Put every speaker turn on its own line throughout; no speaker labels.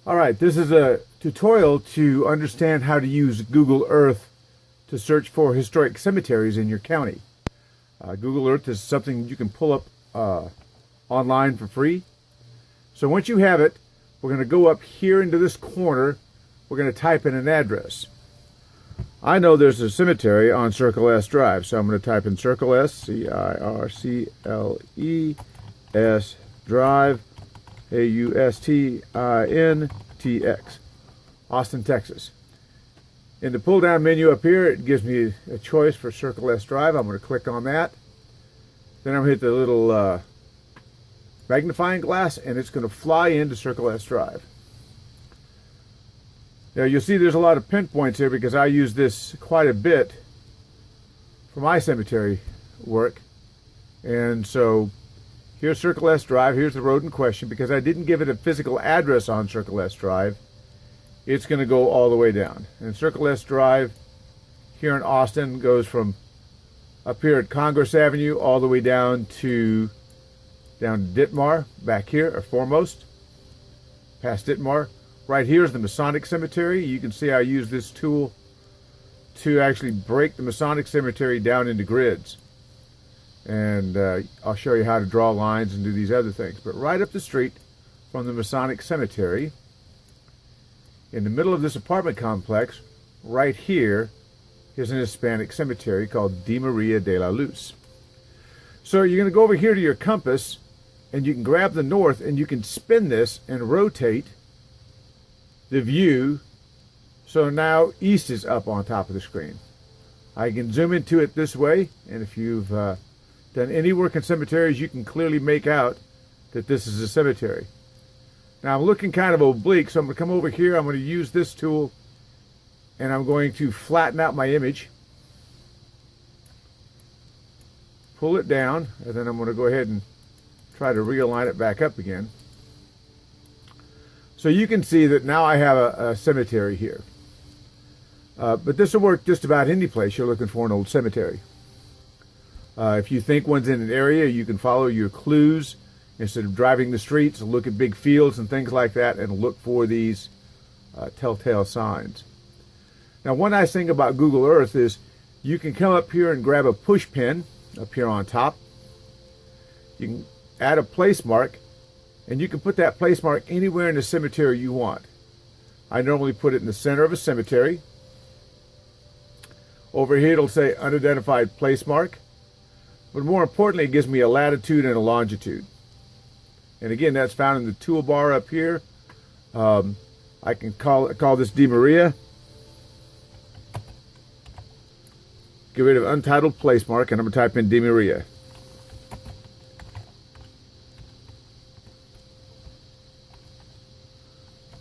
Alright, this is a tutorial to understand how to use Google Earth to search for historic cemeteries in your county. Google Earth is something you can pull up online for free. So once you have it, we're going to go up here into this corner. We're going to type in an address. I know there's a cemetery on Circle S Drive, so I'm going to type in Circle S, C-I-R-C-L-E-S Drive, A-U-S-T-I-N-T-X, Austin, Texas. In the pull-down menu up here, it gives me a choice for Circle S Drive. I'm going to click on that. Then I'm going to hit the little magnifying glass, and it's going to fly into Circle S Drive. Now you'll see there's a lot of pinpoints here because I use this quite a bit for my cemetery work. And so here's Circle S Drive. Here's the road in question. Because I didn't give it a physical address on Circle S Drive, it's going to go all the way down. And Circle S Drive here in Austin goes from up here at Congress Avenue all the way down to Ditmar, back here, or foremost, past Ditmar. Right here is the Masonic Cemetery. You can see I use this tool to actually break the Masonic Cemetery down into grids. And I'll show you how to draw lines and do these other things. But right up the street from the Masonic Cemetery, in the middle of this apartment complex, right here, is an Hispanic cemetery called De Maria de la Luz. So you're going to go over here to your compass, and you can grab the north, and you can spin this and rotate the view so now east is up on top of the screen. I can zoom into it this way, and if you've done any work in cemeteries, you can clearly make out that this is a cemetery. Now I'm looking kind of oblique, so I'm going to come over here. I'm going to use this tool, and I'm going to flatten out my image, pull it down, and then I'm going to go ahead and try to realign it back up again. So you can see that now I have a cemetery here. But this will work just about any place you're looking for an old cemetery. If you think one's in an area, you can follow your clues instead of driving the streets, look at big fields and things like that and look for these telltale signs. Now, one nice thing about Google Earth is you can come up here and grab a push pin up here on top. You can add a place mark, and you can put that place mark anywhere in the cemetery you want. I normally put it in the center of a cemetery. Over here it'll say unidentified place mark. But more importantly, it gives me a latitude and a longitude. And again, that's found in the toolbar up here. I can call this De Maria. Get rid of untitled place mark, and I'm going to type in De Maria.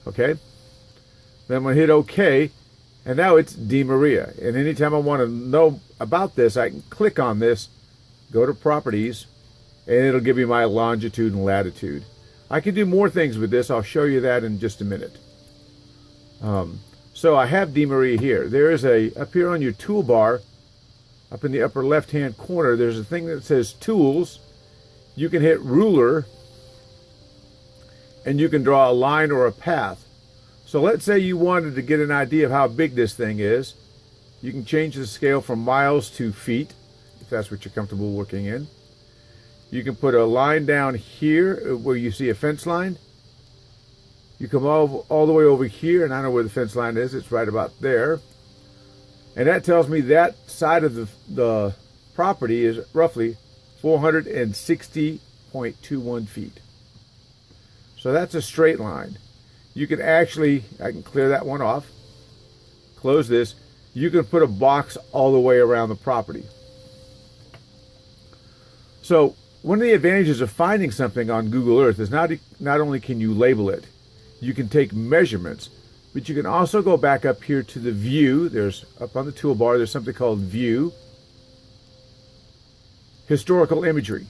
Okay, then I'm going to hit OK, and now it's De Maria. And anytime I want to know about this, I can click on this, go to Properties, and it'll give me my longitude and latitude. I can do more things with this. I'll show you that in just a minute. So I have De Maria here. There is up here on your toolbar, up in the upper left-hand corner, there's a thing that says Tools. You can hit Ruler, and you can draw a line or a path. So let's say you wanted to get an idea of how big this thing is. You can change the scale from miles to feet, if that's what you're comfortable working in. You can put a line down here where you see a fence line. You come all the way over here, and I know where the fence line is. It's right about there. And that tells me that side of the property is roughly 460.21 feet. So that's a straight line. You can actually, I can clear that one off, close this. You can put a box all the way around the property. So one of the advantages of finding something on Google Earth is not only can you label it, you can take measurements, but you can also go back up here to the view. There's up on the toolbar, there's something called View, Historical Imagery.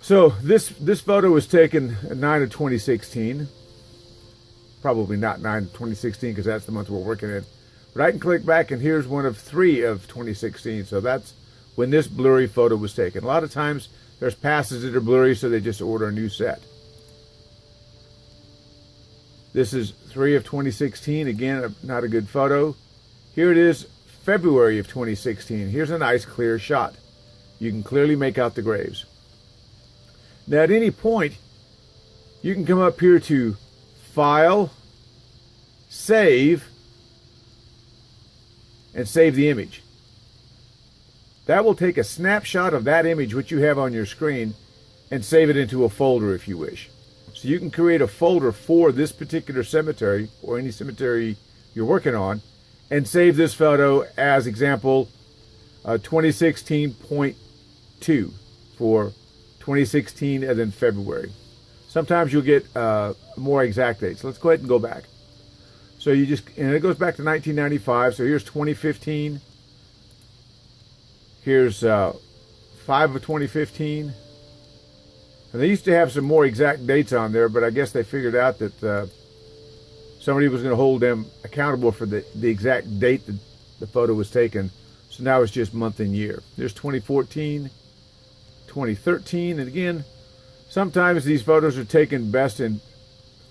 So this photo was taken 9 of 2016. Probably not 9 of 2016 because that's the month we're working in. But I can click back, and here's one of 3 of 2016. So that's when this blurry photo was taken. A lot of times there's passes that are blurry, so they just order a new set. This is 3 of 2016. Again, not a good photo. Here it is, February of 2016. Here's a nice clear shot. You can clearly make out the graves. Now at any point, you can come up here to File, Save, and save the image. That will take a snapshot of that image which you have on your screen and save it into a folder if you wish. So you can create a folder for this particular cemetery or any cemetery you're working on and save this photo as example 2016.2 for 2016 and then February. Sometimes you'll get more exact dates. Let's go ahead and go back. So and it goes back to 1995. So here's 2015. Here's 5 of 2015. And they used to have some more exact dates on there, but I guess they figured out that somebody was going to hold them accountable for the exact date that the photo was taken. So now it's just month and year. There's 2014, 2013, and again, sometimes these photos are taken best in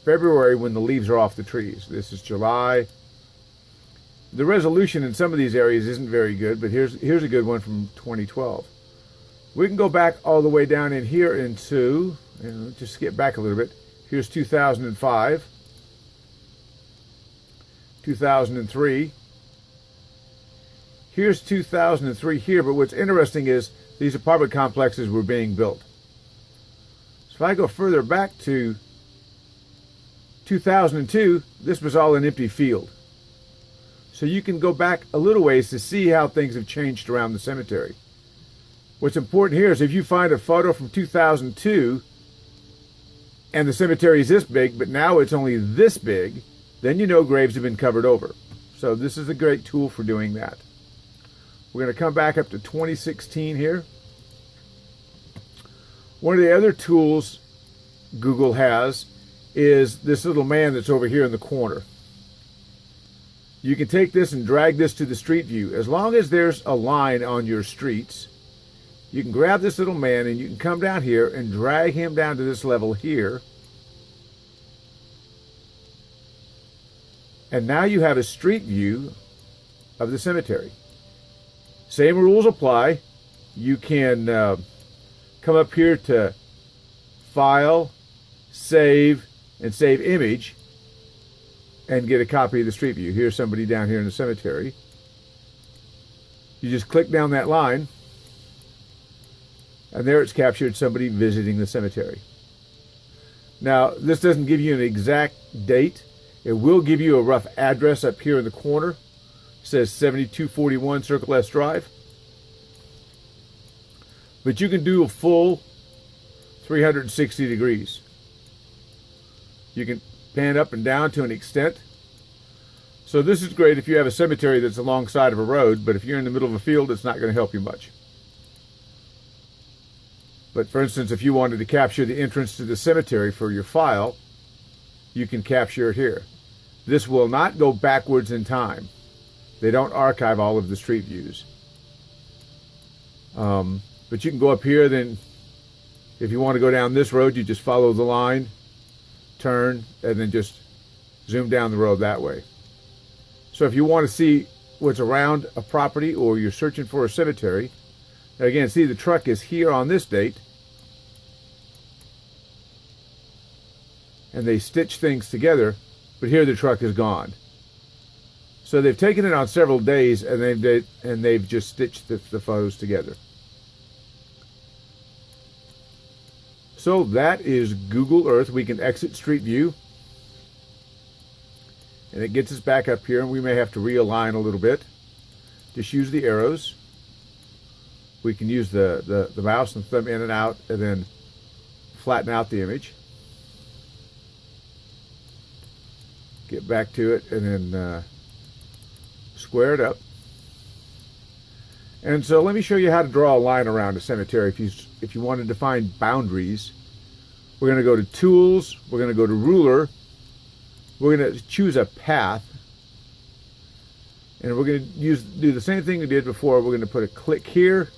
February when the leaves are off the trees. This is July. The resolution in some of these areas isn't very good, but here's a good one from 2012. We can go back all the way down in here into, and just skip back a little bit. Here's 2005, 2003. Here's 2003 here, but what's interesting is these apartment complexes were being built. So if I go further back to 2002, this was all an empty field. So you can go back a little ways to see how things have changed around the cemetery. What's important here is if you find a photo from 2002 and the cemetery is this big, but now it's only this big, then you know graves have been covered over. So this is a great tool for doing that. We're going to come back up to 2016 here. One of the other tools Google has is this little man that's over here in the corner. You can take this and drag this to the street view. As long as there's a line on your streets, you can grab this little man and you can come down here and drag him down to this level here. And now you have a street view of the cemetery. Same rules apply. You can come up here to File, Save, and Save Image and get a copy of the street view. Here's somebody down here in the cemetery. You just click down that line, and there it's captured somebody visiting the cemetery. Now, this doesn't give you an exact date. It will give you a rough address up here in the corner. It says 7241 Circle S Drive. But you can do a full 360 degrees. You can pan up and down to an extent. So this is great if you have a cemetery that's alongside of a road, but if you're in the middle of a field, it's not going to help you much. But for instance, if you wanted to capture the entrance to the cemetery for your file, you can capture it here. This will not go backwards in time. They don't archive all of the street views. But you can go up here, then if you want to go down this road, you just follow the line, turn, and then just zoom down the road that way. So if you want to see what's around a property or you're searching for a cemetery, again, see the truck is here on this date, and they stitch things together, but here the truck is gone. So they've taken it on several days, and they've just stitched the photos together. So that is Google Earth. We can exit Street View, and it gets us back up here, and we may have to realign a little bit. Just use the arrows. We can use the mouse and thumb in and out, and then flatten out the image. Get back to it, and then square it up. And so let me show you how to draw a line around a cemetery. If you want to define boundaries, we're going to go to Tools, we're going to go to Ruler, we're going to choose a path, and we're going to do the same thing we did before. We're going to put a click here,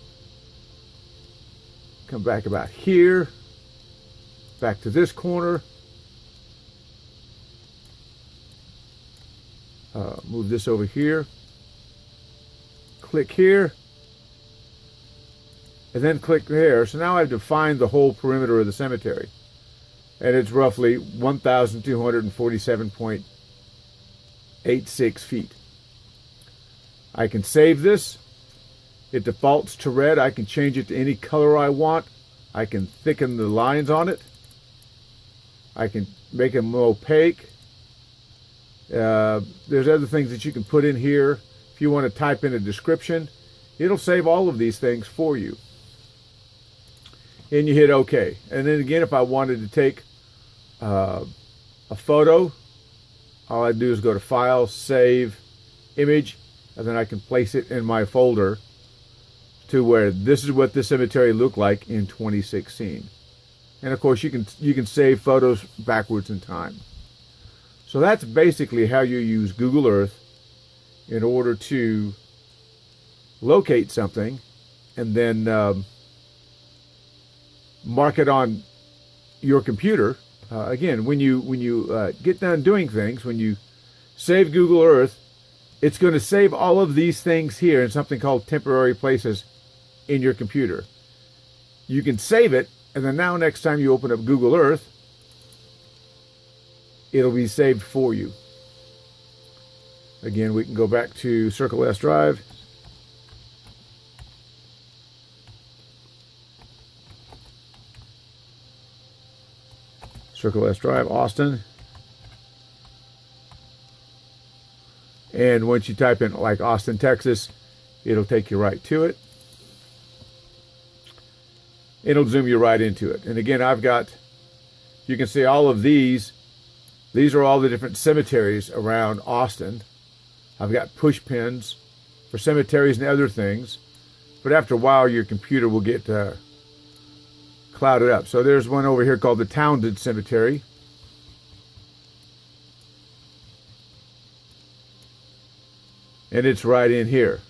come back about here, back to this corner, Move this over here. Click here. And then click here. So now I've defined the whole perimeter of the cemetery. And it's roughly 1,247.86 feet. I can save this. It defaults to red. I can change it to any color I want. I can thicken the lines on it. I can make them opaque. There's other things that you can put in here. If you want to type in a description, it'll save all of these things for you. And you hit OK. And then again, if I wanted to take a photo, all I do is go to File, Save, Image, and then I can place it in my folder to where this is what the cemetery looked like in 2016. And of course, you can save photos backwards in time. So that's basically how you use Google Earth in order to locate something and then mark it on your computer. Again, when you get done doing things, when you save Google Earth, it's going to save all of these things here in something called temporary places in your computer. You can save it, and then now next time you open up Google Earth, it'll be saved for you. Again, we can go back to Circle S Drive. Circle S Drive, Austin. And once you type in like Austin, Texas, it'll take you right to it. It'll zoom you right into it. And again, you can see all of these. These are all the different cemeteries around Austin. I've got push pins for cemeteries and other things. But after a while, your computer will get clouded up. So there's one over here called the Townsend Cemetery. And it's right in here.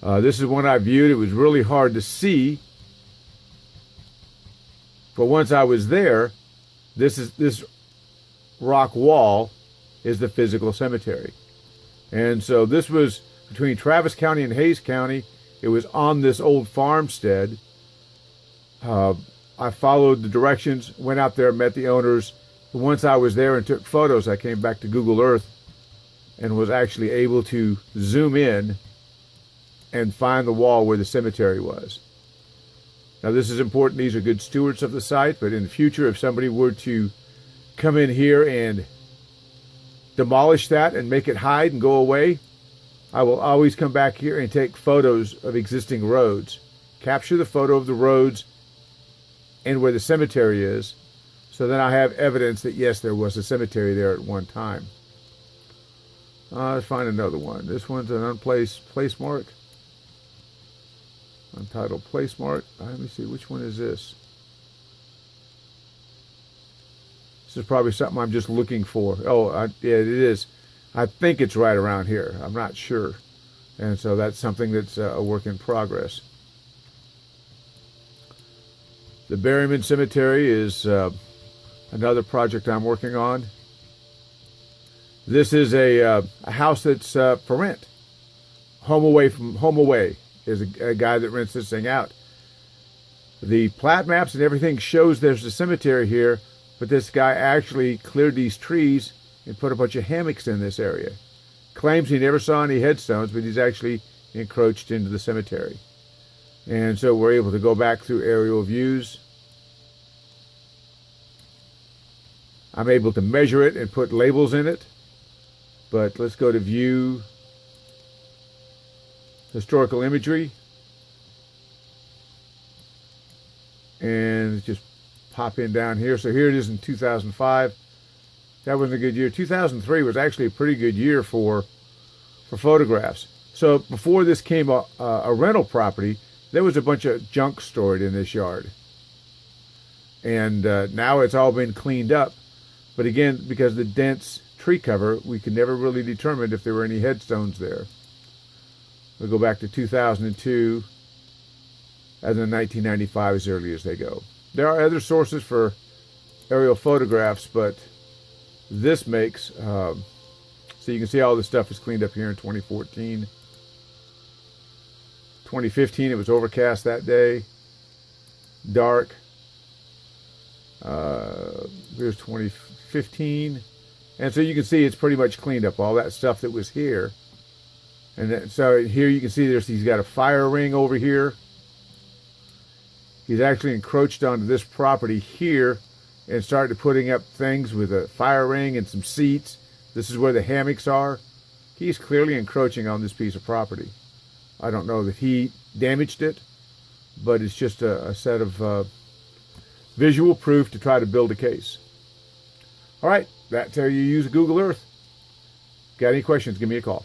This is one I viewed. It was really hard to see. But once I was there, this rock wall is the physical cemetery. And so this was between Travis County and Hays County. It was on this old farmstead. I followed the directions, went out there, met the owners. Once I was there and took photos, I came back to Google Earth and was actually able to zoom in and find the wall where the cemetery was. Now this is important. These are good stewards of the site, but in the future, if somebody were to come in here and demolish that and make it hide and go away, I will always come back here and take photos of existing roads. Capture the photo of the roads and where the cemetery is, so then I have evidence that yes, there was a cemetery there at one time. Let's find another one. This one's an unplaced place mark. Untitled place mark. Let me see, which one is this? This is probably something I'm just looking for. Oh, yeah, it is. I think it's right around here. I'm not sure. And so that's something that's a work in progress. The Berryman Cemetery is another project I'm working on. This is a house that's for rent. Home Away is a guy that rents this thing out. The plat maps and everything shows there's a cemetery here, but this guy actually cleared these trees and put a bunch of hammocks in this area. Claims he never saw any headstones, but he's actually encroached into the cemetery. And so we're able to go back through aerial views. I'm able to measure it and put labels in it. But let's go to View, Historical Imagery. And just pop in down here. So here it is in 2005. That wasn't a good year. 2003 was actually a pretty good year for photographs. So before this came a rental property, there was a bunch of junk stored in this yard. And now it's all been cleaned up. But again, because of the dense tree cover, we could never really determine if there were any headstones there. We'll go back to 2002, and then 1995 as early as they go. There are other sources for aerial photographs, but this makes So you can see all this stuff was cleaned up here in 2014. 2015, it was overcast that day. Dark. Here's 2015. And so you can see it's pretty much cleaned up all that stuff that was here. And then, so here you can see he's got a fire ring over here. He's actually encroached onto this property here and started putting up things with a fire ring and some seats. This is where the hammocks are. He's clearly encroaching on this piece of property. I don't know that he damaged it, but it's just a set of visual proof to try to build a case. All right, that's how you use Google Earth. Got any questions, give me a call.